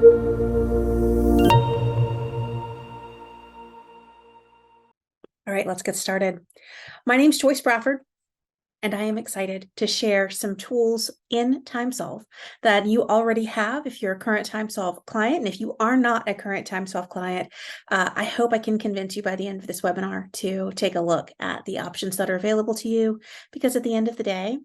All right, let's get started. My name is Joyce Bradford, and I am excited to share some tools in TimeSolve that you already have if you're a current TimeSolve client. And if you are not a current TimeSolve client, I hope I can convince you by the end of this webinar to take a look at the options that are available to you, because at the end of the day,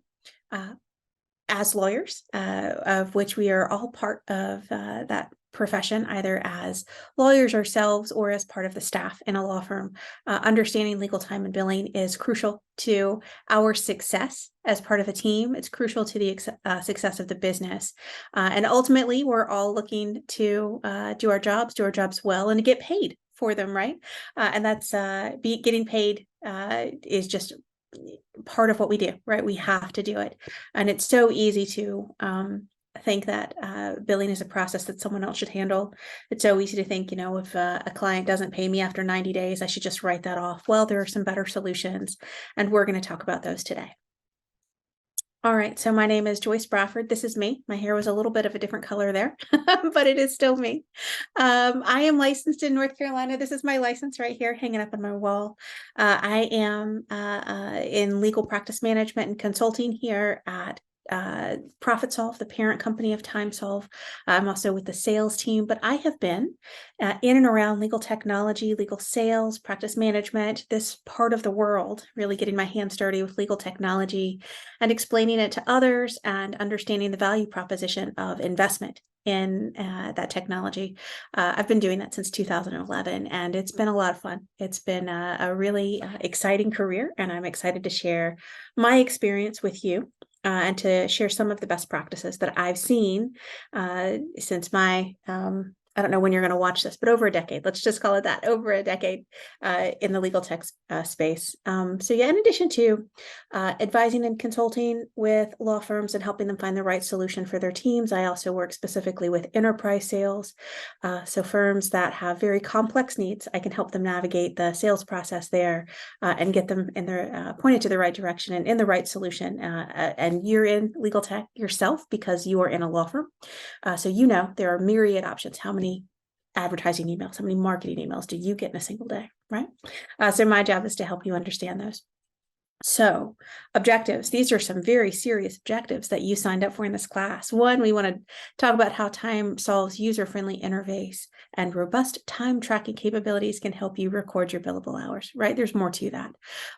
as lawyers, of which we are all part of that profession, either as lawyers ourselves or as part of the staff in a law firm, understanding legal time and billing is crucial to our success as part of a team. It's crucial to the success of the business. And ultimately, we're all looking to do our jobs well, and to get paid for them, right? And that's getting paid is just part of what we do, right? We have to do it. And it's so easy to think that billing is a process that someone else should handle. It's so easy to think, if a client doesn't pay me after 90 days, I should just write that off. Well, there are some better solutions, and we're going to talk about those today. All right, so my name is Joyce Bradford. This is me. My hair was a little bit of a different color there, but it is still me. I am licensed in North Carolina. This is my license right here hanging up on my wall. I am in legal practice management and consulting here at ProfitSolve, the parent company of TimeSolve. I'm also with the sales team, but I have been in and around legal technology, legal sales, practice management, this part of the world, really getting my hands dirty with legal technology and explaining it to others and understanding the value proposition of investment in that technology. I've been doing that since 2011, and it's been a lot of fun. It's been a really exciting career, and I'm excited to share my experience with you. And to share some of the best practices that I've seen since my, I don't know when you're going to watch this, but over a decade, let's just call it that, over a decade in the legal tech space. So yeah, in addition to advising and consulting with law firms and helping them find the right solution for their teams, I also work specifically with enterprise sales. So firms that have very complex needs, I can help them navigate the sales process there and get them in their pointed to the right direction and in the right solution. And you're in legal tech yourself because you are in a law firm. So there are myriad options. How many advertising emails, how many marketing emails do you get in a single day, right? So my job is to help you understand those. So objectives, these are some very serious objectives that you signed up for in this class. One, we want to talk about how TimeSolve's user-friendly interface and robust time tracking capabilities can help you record your billable hours, right? There's more to that.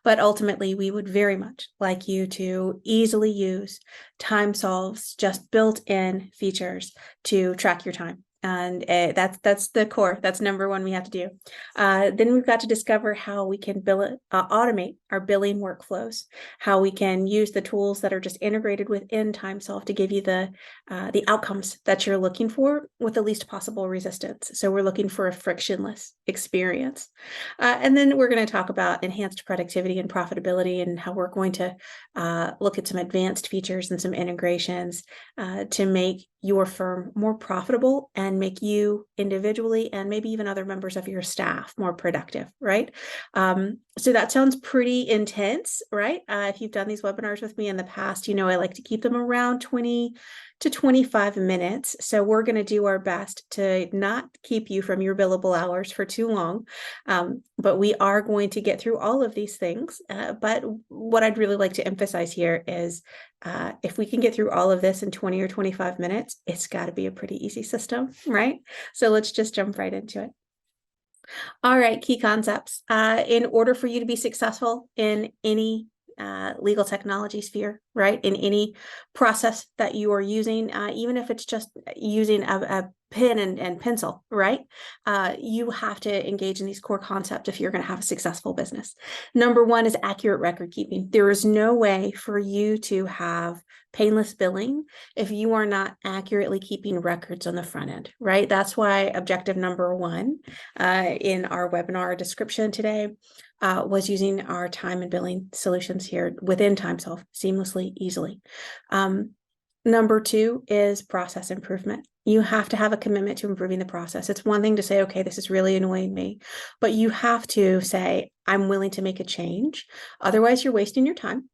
But ultimately, we would very much like you to easily use TimeSolve's just built-in features to track your time. And that's the core. That's number one we have to do. Then we've got to discover how we can automate our billing workflows, how we can use the tools that are just integrated within TimeSolve to give you the outcomes that you're looking for with the least possible resistance. So we're looking for a frictionless experience. And then we're going to talk about enhanced productivity and profitability, and how we're going to look at some advanced features and some integrations to make your firm more profitable and make you individually and maybe even other members of your staff more productive, right? So that sounds pretty intense, right? If you've done these webinars with me in the past, I like to keep them around 20 to 25 minutes. So we're going to do our best to not keep you from your billable hours for too long. But we are going to get through all of these things. But what I'd really like to emphasize here is if we can get through all of this in 20 or 25 minutes, it's got to be a pretty easy system, right? So let's just jump right into it. All right, key concepts. In order for you to be successful in any legal technology sphere, right? In any process that you are using, even if it's just using a pen and pencil, right? You have to engage in these core concepts if you're going to have a successful business. Number one is accurate record keeping. There is no way for you to have painless billing if you are not accurately keeping records on the front end, right? That's why objective number one in our webinar description today was using our time and billing solutions here within TimeSolve seamlessly, easily. Number two is process improvement. You have to have a commitment to improving the process. It's one thing to say, okay, this is really annoying me, but you have to say, I'm willing to make a change. Otherwise, you're wasting your time.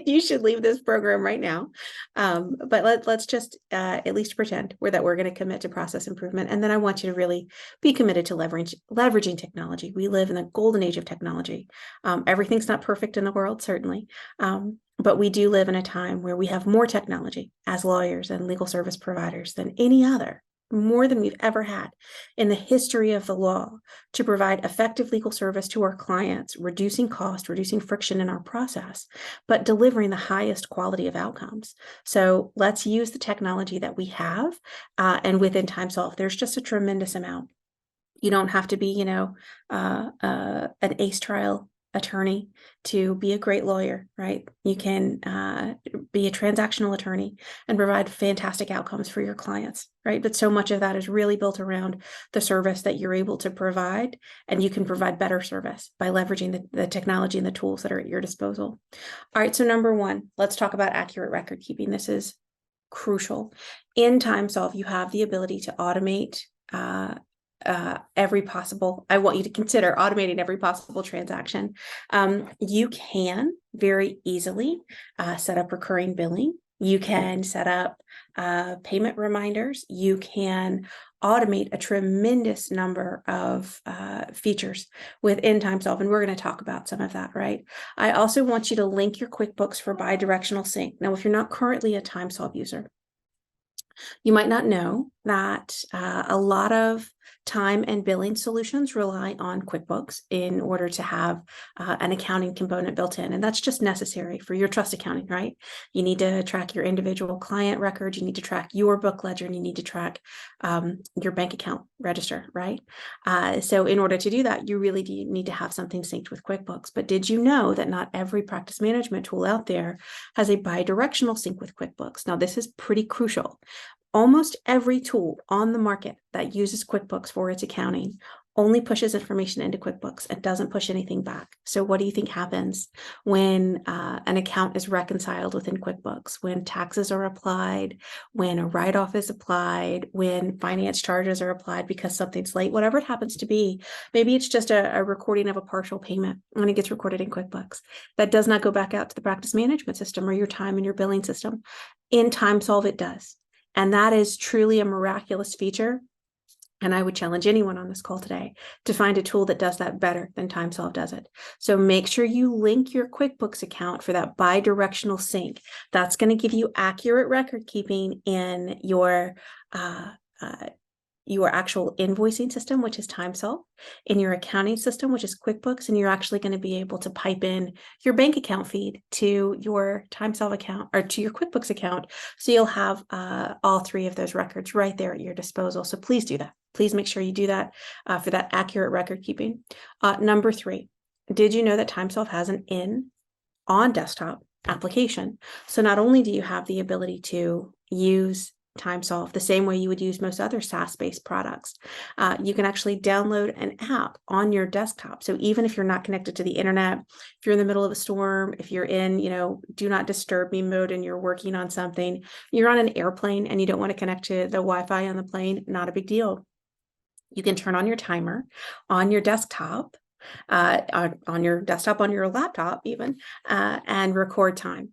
You should leave this program right now. But let's just at least pretend we're going to commit to process improvement. And then I want you to really be committed to leveraging technology. We live in the golden age of technology. Everything's not perfect in the world, certainly. But we do live in a time where we have more technology as lawyers and legal service providers than any other, more than we've ever had in the history of the law, to provide effective legal service to our clients, reducing cost, reducing friction in our process, but delivering the highest quality of outcomes. So let's use the technology that we have, and within TimeSolve, there's just a tremendous amount. You don't have to be, an ACE trial attorney to be a great lawyer, right? You can be a transactional attorney and provide fantastic outcomes for your clients, right? But so much of that is really built around the service that you're able to provide, and you can provide better service by leveraging the technology and the tools that are at your disposal. All right, so number one, let's talk about accurate record keeping. This is crucial. In TimeSolve, you have the ability to automate I want you to consider automating every possible transaction. You can very easily set up recurring billing. You can set up payment reminders. You can automate a tremendous number of features within TimeSolve, and we're going to talk about some of that, right? I also want you to link your QuickBooks for bi-directional sync. Now, if you're not currently a TimeSolve user, you might not know that a lot of time and billing solutions rely on QuickBooks in order to have an accounting component built in. And that's just necessary for your trust accounting, right? You need to track your individual client records, you need to track your book ledger, and you need to track your bank account register, right? So in order to do that, you really do need to have something synced with QuickBooks. But did you know that not every practice management tool out there has a bi-directional sync with QuickBooks? Now, this is pretty crucial. Almost every tool on the market that uses QuickBooks for its accounting only pushes information into QuickBooks and doesn't push anything back. So what do you think happens when an account is reconciled within QuickBooks, when taxes are applied, when a write-off is applied, when finance charges are applied because something's late, whatever it happens to be? Maybe it's just a recording of a partial payment when it gets recorded in QuickBooks. That does not go back out to the practice management system or your time and your billing system. In TimeSolve, it does. And that is truly a miraculous feature. And I would challenge anyone on this call today to find a tool that does that better than TimeSolve does it. So make sure you link your QuickBooks account for that bi-directional sync. That's going to give you accurate record keeping in your actual invoicing system, which is TimeSolve, in your accounting system, which is QuickBooks, and you're actually going to be able to pipe in your bank account feed to your TimeSolve account or to your QuickBooks account. So you'll have all three of those records right there at your disposal. So please do that. Please make sure you do that for that accurate record keeping. Number three, did you know that TimeSolve has an on desktop application? So not only do you have the ability to use TimeSolve the same way you would use most other SaaS-based products, you can actually download an app on your desktop. So even if you're not connected to the internet, if you're in the middle of a storm, if you're in, do not disturb me mode and you're working on something, you're on an airplane and you don't want to connect to the Wi-Fi on the plane, not a big deal. You can turn on your timer on your desktop, on your laptop even, and record time.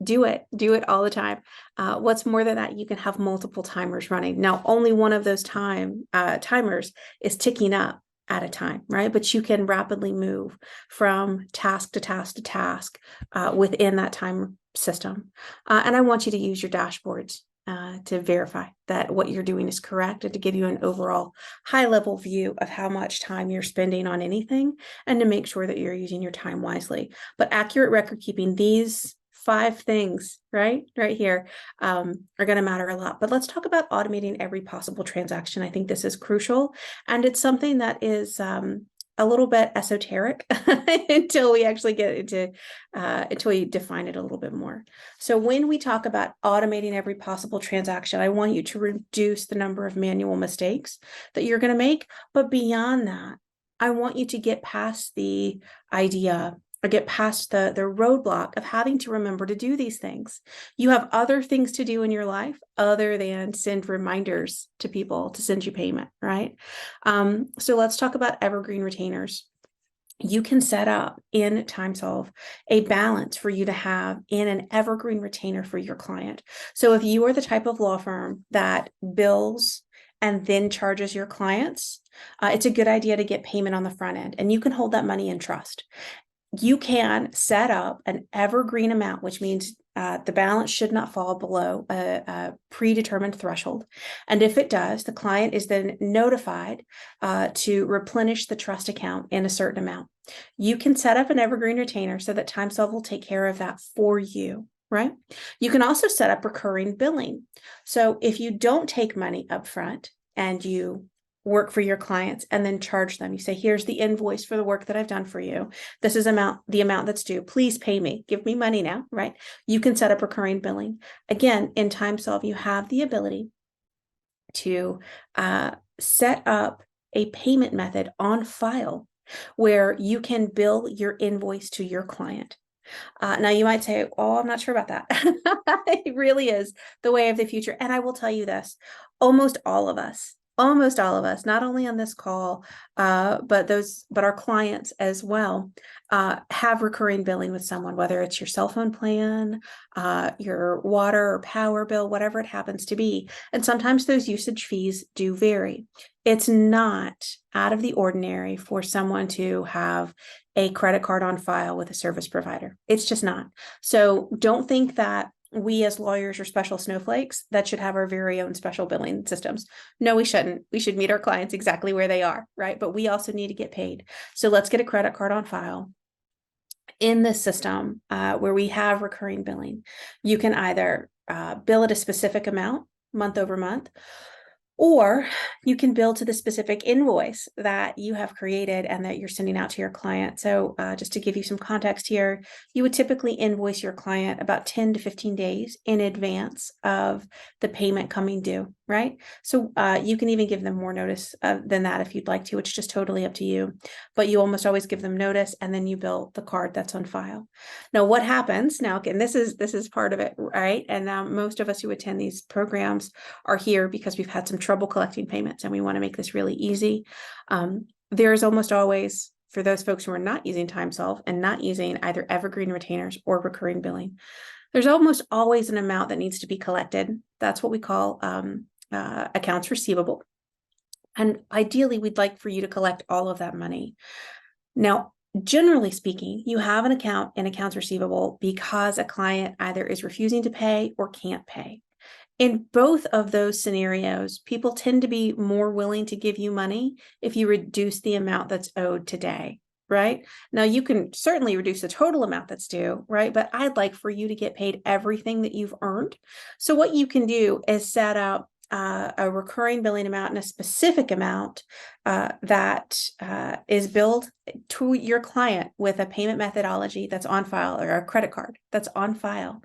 Do it all the time. What's more than that, you can have multiple timers running. Now, only one of those timers is ticking up at a time, right? But you can rapidly move from task to task to task within that time system. And I want you to use your dashboards to verify that what you're doing is correct and to give you an overall high-level view of how much time you're spending on anything and to make sure that you're using your time wisely. But accurate record keeping, these 5 things right here are going to matter a lot. But let's talk about automating every possible transaction. I think this is crucial, and it's something that is a little bit esoteric until we actually get into until we define it a little bit more. So when we talk about automating every possible transaction, I want you to reduce the number of manual mistakes that you're going to make. But beyond that, I want you to get past the idea or get past the roadblock of having to remember to do these things. You have other things to do in your life other than send reminders to people to send you payment, right? So let's talk about evergreen retainers. you can set up in TimeSolve a balance for you to have in an evergreen retainer for your client. So if you are the type of law firm that bills and then charges your clients, it's a good idea to get payment on the front end, and you can hold that money in trust. You can set up an evergreen amount, which means the balance should not fall below a predetermined threshold. And if it does, the client is then notified to replenish the trust account in a certain amount. You can set up an evergreen retainer so that TimeSolve will take care of that for you, right? You can also set up recurring billing. So if you don't take money upfront and you work for your clients and then charge them, you say, here's the invoice for the work that I've done for you. This is the amount that's due. Please pay me. Give me money now, right? You can set up recurring billing. Again, in TimeSolve, you have the ability to set up a payment method on file where you can bill your invoice to your client. Now you might say, oh, I'm not sure about that. It really is the way of the future. And I will tell you this, almost all of us, not only on this call, but our clients as well, have recurring billing with someone, whether it's your cell phone plan, your water or power bill, whatever it happens to be. And sometimes those usage fees do vary. It's not out of the ordinary for someone to have a credit card on file with a service provider. It's just not. So don't think that we as lawyers are special snowflakes that should have our very own special billing systems. No, we shouldn't. We should meet our clients exactly where they are, right? But we also need to get paid. So let's get a credit card on file in this system where we have recurring billing. You can either bill at a specific amount month over month, or you can bill to the specific invoice that you have created and that you're sending out to your client. So just to give you some context here, you would typically invoice your client about 10 to 15 days in advance of the payment coming due, right? So you can even give them more notice than that if you'd like to. It's just totally up to you. But you almost always give them notice, and then you bill the card that's on file. Now, what happens now? Again, this is part of it, right? And most of us who attend these programs are here because we've had some trouble collecting payments, and we want to make this really easy. There's almost always, for those folks who are not using TimeSolve and not using either evergreen retainers or recurring billing, there's almost always an amount that needs to be collected. That's what we call accounts receivable. And ideally, we'd like for you to collect all of that money. Now, generally speaking, you have an account in accounts receivable because a client either is refusing to pay or can't pay. In both of those scenarios, people tend to be more willing to give you money if you reduce the amount that's owed today, right? Now, you can certainly reduce the total amount that's due, right? But I'd like for you to get paid everything that you've earned. So what you can do is set up a recurring billing amount and a specific amount that is billed to your client with a payment methodology that's on file, or a credit card that's on file.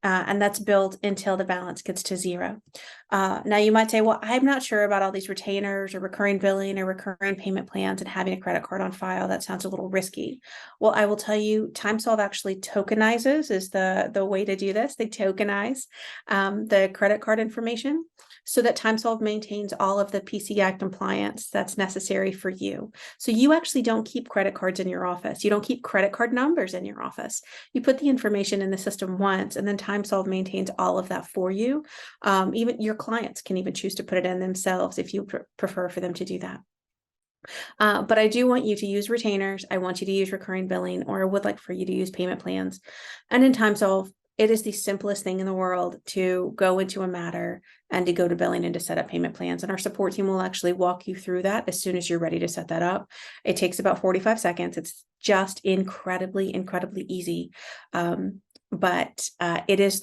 And that's billed until the balance gets to zero. Now you might say, well, I'm not sure about all these retainers or recurring billing or recurring payment plans and having a credit card on file. That sounds a little risky. Well, I will tell you, TimeSolve actually tokenizes is the way to do this. They tokenize the credit card information so that TimeSolve maintains all of the PCI compliance that's necessary for you. So you actually don't keep credit cards in your office. You don't keep credit card numbers in your office. You put the information in the system once, and then TimeSolve maintains all of that for you. Even your clients can even choose to put it in themselves if you prefer for them to do that. But I do want you to use retainers. I want you to use recurring billing, or I would like for you to use payment plans. And in TimeSolve, it is the simplest thing in the world to go into a matter and to go to billing and to set up payment plans. And our support team will actually walk you through that as soon as you're ready to set that up. It takes about 45 seconds. It's just incredibly, incredibly easy. But it is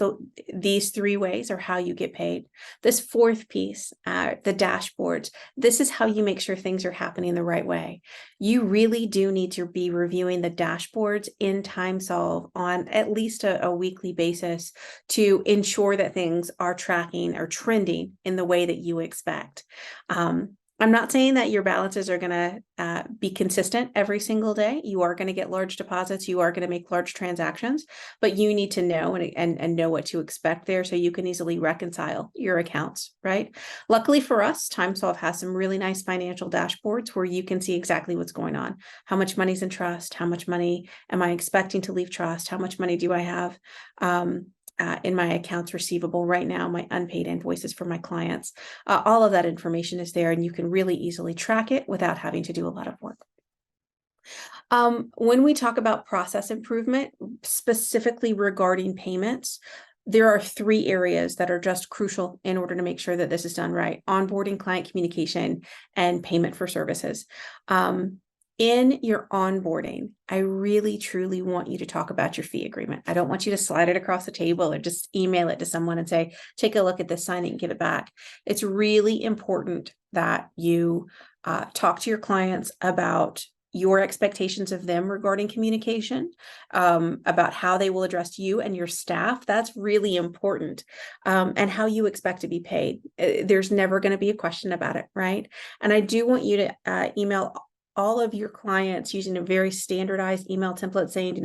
these three ways are how you get paid. This fourth piece, the dashboards, this is how you make sure things are happening the right way. You really do need to be reviewing the dashboards in TimeSolve on at least a weekly basis to ensure that things are tracking or trending in the way that you expect. I'm not saying that your balances are going to be consistent every single day. You are going to get large deposits. You are going to make large transactions, but you need to know and know what to expect there so you can easily reconcile your accounts, right? Luckily for us, TimeSolve has some really nice financial dashboards where you can see exactly what's going on. How much money's in trust? How much money am I expecting to leave trust? How much money do I have in my accounts receivable right now, my unpaid invoices for my clients? All of that information is there and you can really easily track it without having to do a lot of work. When we talk about process improvement, specifically regarding payments, there are 3 areas that are just crucial in order to make sure that this is done right: onboarding, client communication, and payment for services. In your onboarding, I really truly want you to talk about your fee agreement. I don't want you to slide it across the table or just email it to someone and say, take a look at this, sign it and give it back. It's really important that you talk to your clients about your expectations of them regarding communication, about how they will address you and your staff. That's really important. And how you expect to be paid. There's never going to be a question about it, right? And I do want you to email all of your clients using a very standardized email template saying,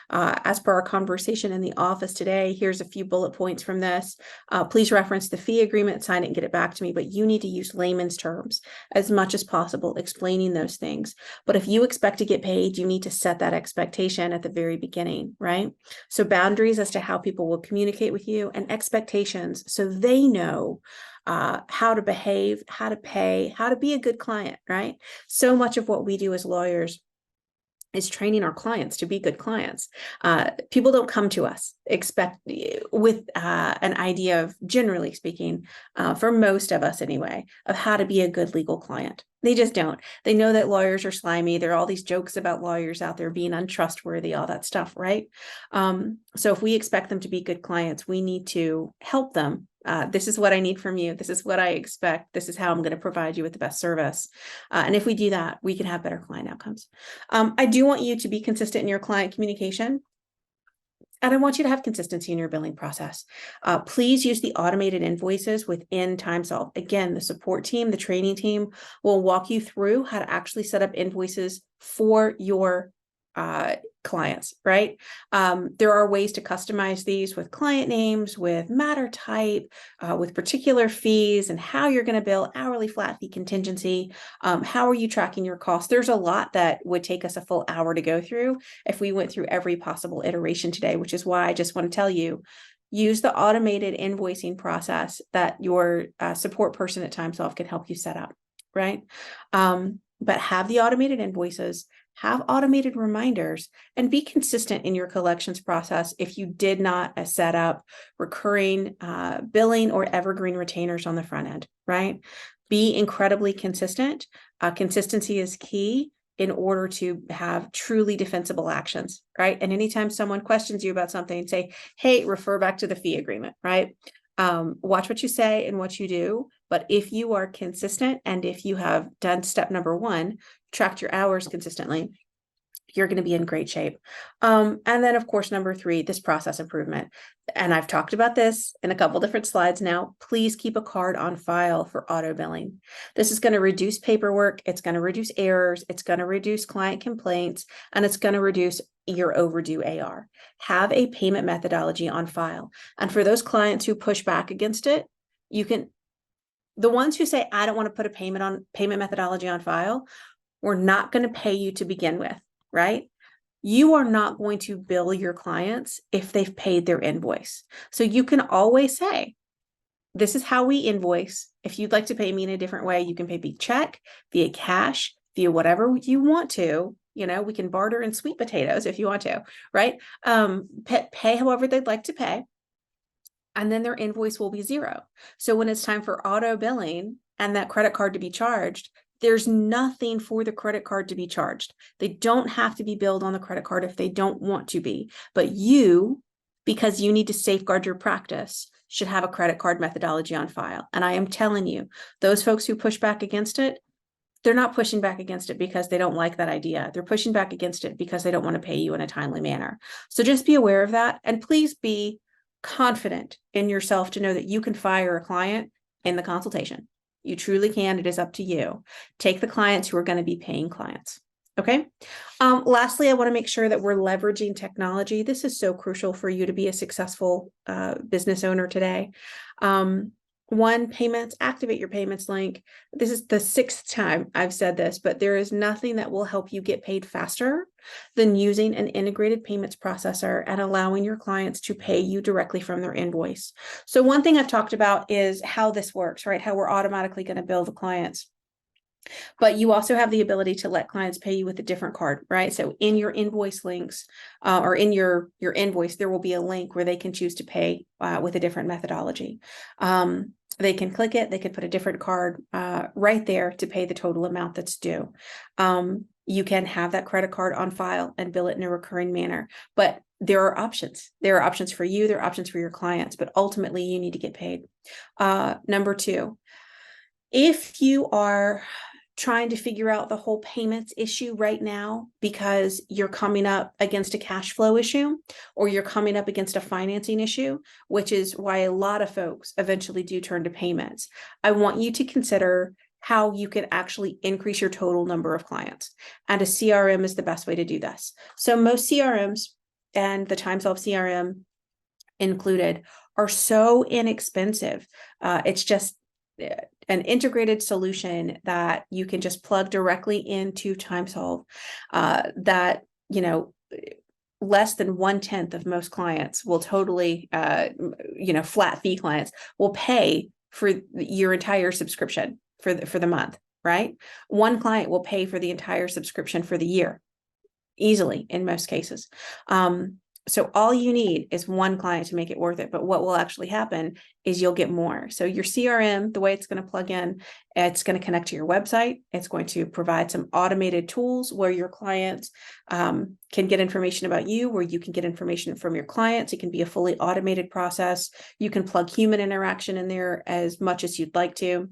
as per our conversation in the office today, here's a few bullet points from this. Please reference the fee agreement, sign it and get it back to me. But you need to use layman's terms as much as possible, explaining those things. But if you expect to get paid, you need to set that expectation at the very beginning, right? So boundaries as to how people will communicate with you and expectations so they know how to behave, how to pay, how to be a good client, right? So much of what we do as lawyers is training our clients to be good clients. People don't come to us with an idea of, generally speaking, for most of us anyway, of how to be a good legal client. They just don't. They know that lawyers are slimy. There are all these jokes about lawyers out there being untrustworthy, all that stuff, right? So if we expect them to be good clients, we need to help them. This is what I need from you. This is what I expect. This is how I'm going to provide you with the best service. And if we do that, we can have better client outcomes. I do want you to be consistent in your client communication. And I want you to have consistency in your billing process. Please use the automated invoices within TimeSolve. Again, the support team, the training team will walk you through how to actually set up invoices for your clients, right? There are ways to customize these with client names, with matter type, with particular fees, and how you're going to bill, hourly, flat fee, contingency. How are you tracking your costs? There's a lot that would take us a full hour to go through if we went through every possible iteration today, which is why I just want to tell you, use the automated invoicing process that your support person at TimeSolve can help you set up, right? But have the automated invoices, have automated reminders, and be consistent in your collections process if you did not set up recurring billing or evergreen retainers on the front end, right? Be incredibly consistent. Consistency is key in order to have truly defensible actions, right? And anytime someone questions you about something, say, hey, refer back to the fee agreement, right? Watch what you say and what you do. But if you are consistent and if you have done step number 1, tracked your hours consistently, you're going to be in great shape. And then, of course, number 3, this process improvement. And I've talked about this in a couple different slides now. Please keep a card on file for auto billing. This is going to reduce paperwork. It's going to reduce errors. It's going to reduce client complaints, and it's going to reduce your overdue AR. Have a payment methodology on file. And for those clients who push back against it, the ones who say, I don't want to put a payment methodology on file, we're not going to pay you to begin with, right? You are not going to bill your clients if they've paid their invoice. So you can always say, this is how we invoice. If you'd like to pay me in a different way, you can pay via check, via cash, via whatever you want to. We can barter in sweet potatoes if you want to, right? Pay however they'd like to pay. And then their invoice will be 0. So when it's time for auto billing and that credit card to be charged, there's nothing for the credit card to be charged. They don't have to be billed on the credit card if they don't want to be. But you, because you need to safeguard your practice, should have a credit card methodology on file. And I am telling you, those folks who push back against it, they're not pushing back against it because they don't like that idea. They're pushing back against it because they don't want to pay you in a timely manner. So just be aware of that. And please be confident in yourself to know that you can fire a client in the consultation. You truly can. It is up to you. Take the clients who are going to be paying clients. Okay. Lastly, I want to make sure that we're leveraging technology. This is so crucial for you to be a successful business owner today. One, payments, activate your payments link. This is the 6th time I've said this, but there is nothing that will help you get paid faster than using an integrated payments processor and allowing your clients to pay you directly from their invoice. So one thing I've talked about is how this works, right? How we're automatically going to bill the clients. But you also have the ability to let clients pay you with a different card, right? So in your invoice links or in your invoice, there will be a link where they can choose to pay with a different methodology. They can click it, they can put a different card right there to pay the total amount that's due. You can have that credit card on file and bill it in a recurring manner, but there are options. There are options for you, there are options for your clients, but ultimately you need to get paid. Number 2, if you are trying to figure out the whole payments issue right now because you're coming up against a cash flow issue or you're coming up against a financing issue, which is why a lot of folks eventually do turn to payments, I want you to consider how you can actually increase your total number of clients. And a CRM is the best way to do this. So most CRMs, and the TimeSolve CRM included, are so inexpensive. It's just an integrated solution that you can just plug directly into TimeSolve that, less than 1/10 of most clients will totally, flat fee clients will pay for your entire subscription for the month, right? One client will pay for the entire subscription for the year easily in most cases. So all you need is one client to make it worth it. But what will actually happen is you'll get more. So your CRM, the way it's going to plug in, it's going to connect to your website. It's going to provide some automated tools where your clients can get information about you, where you can get information from your clients. It can be a fully automated process. You can plug human interaction in there as much as you'd like to.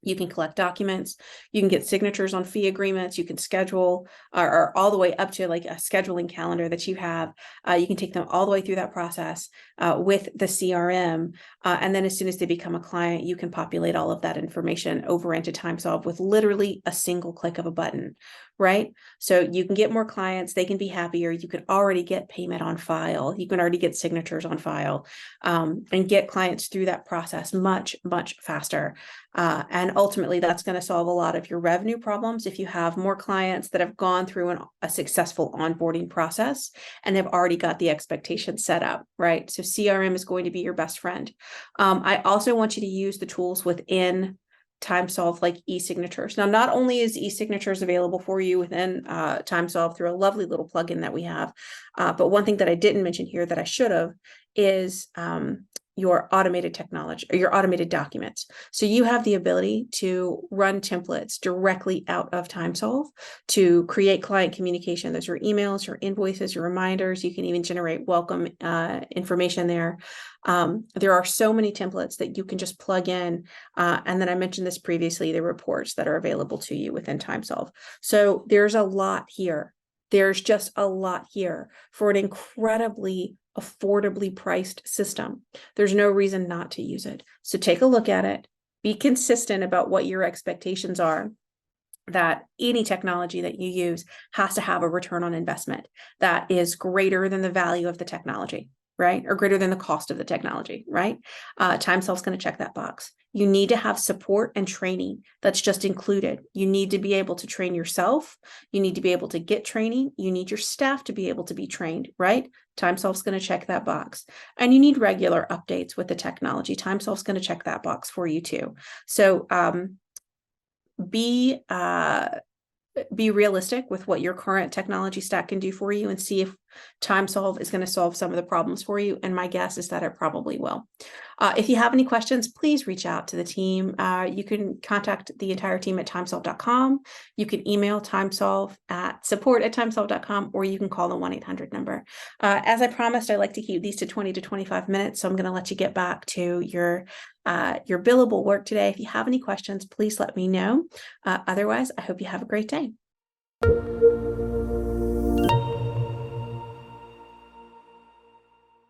You can collect documents, you can get signatures on fee agreements, you can schedule or all the way up to like a scheduling calendar that you have. You can take them all the way through that process with the CRM. And then as soon as they become a client, you can populate all of that information over into TimeSolve with literally a single click of a button, right? So you can get more clients, they can be happier. You can already get payment on file. You can already get signatures on file and get clients through that process much, much faster. And ultimately, that's going to solve a lot of your revenue problems if you have more clients that have gone through a successful onboarding process and have already got the expectations set up, right? So CRM is going to be your best friend. I also want you to use the tools within TimeSolve like e-signatures. Now, not only is e-signatures available for you within TimeSolve through a lovely little plugin that we have, but one thing that I didn't mention here that I should have is your automated technology or your automated documents. So you have the ability to run templates directly out of TimeSolve to create client communication. Those are emails, your invoices, your reminders. You can even generate welcome information there. There are so many templates that you can just plug in. And then I mentioned this previously, the reports that are available to you within TimeSolve. So there's a lot here. There's just a lot here for an incredibly affordably priced system. There's no reason not to use it. So take a look at it, be consistent about what your expectations are, that any technology that you use has to have a return on investment that is greater than the value of the technology, right? Or greater than the cost of the technology, right? TimeSolve's going to check that box. You need to have support and training that's just included. You need to be able to train yourself. You need to be able to get training. You need your staff to be able to be trained, right? TimeSolve's going to check that box. And you need regular updates with the technology. TimeSolve's going to check that box for you too. So be realistic with what your current technology stack can do for you and see if TimeSolve is going to solve some of the problems for you. And my guess is that it probably will. If you have any questions, please reach out to the team. You can contact the entire team at timesolve.com. You can email TimeSolve at support@timesolve.com, or you can call the 1-800 number. As I promised, I like to keep these to 20 to 25 minutes. So I'm going to let you get back to your billable work today. If you have any questions, please let me know. Otherwise, I hope you have a great day.